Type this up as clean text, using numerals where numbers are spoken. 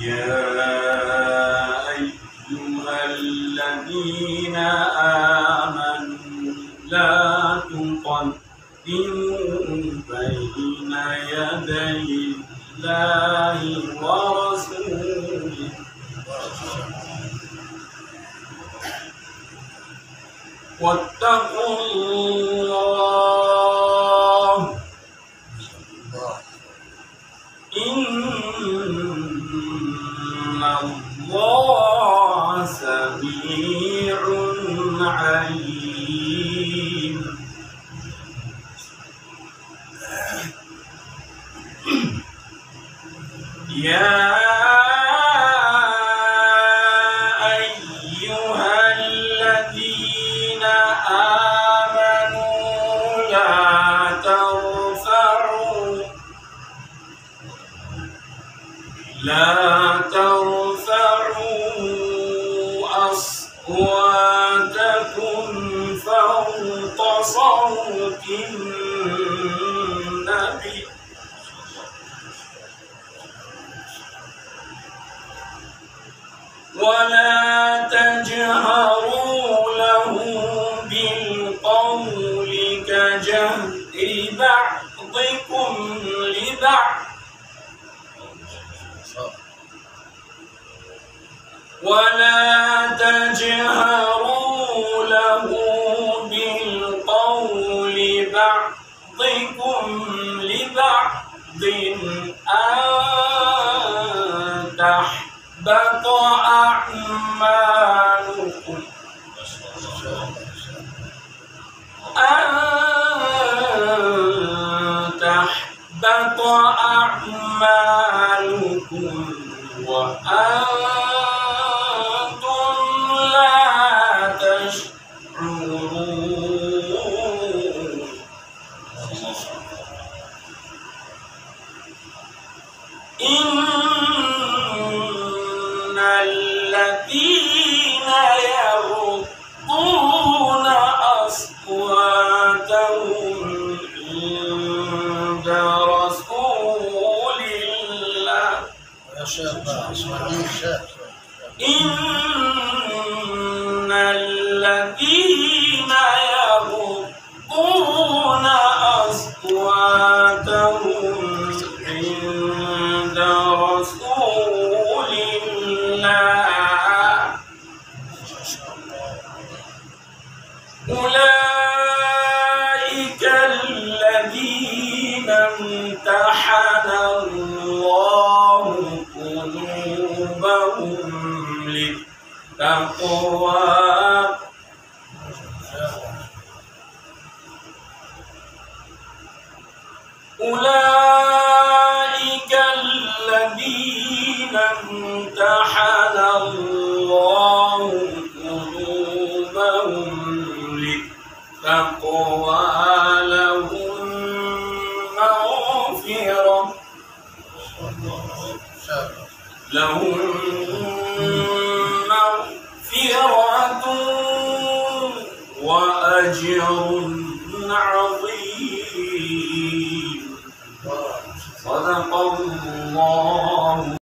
يا أيها الذين آمنوا لا تقدموا بين يدي الله ورسوله واتقوا الله إن الله سميع عليم. يا أيها الذين آمنوا لا ترفعوا أصواتكم فوق صوت النبي ولا تجهروا له بالقول كجهر بعضكم لبعض أن تحبط أعمالكم وأنتم لا تشعرون. إن الذين يغضون أصواتهم عند رسول الله إن الذين يغضون أصواتهم عند رسول الله أولئك الذين امتحن الله قلوبهم للتقوى أولئك الذين امتحن الله قلوبهم للتقوى لهم مغفرة وأجر عظيم. صدق الله.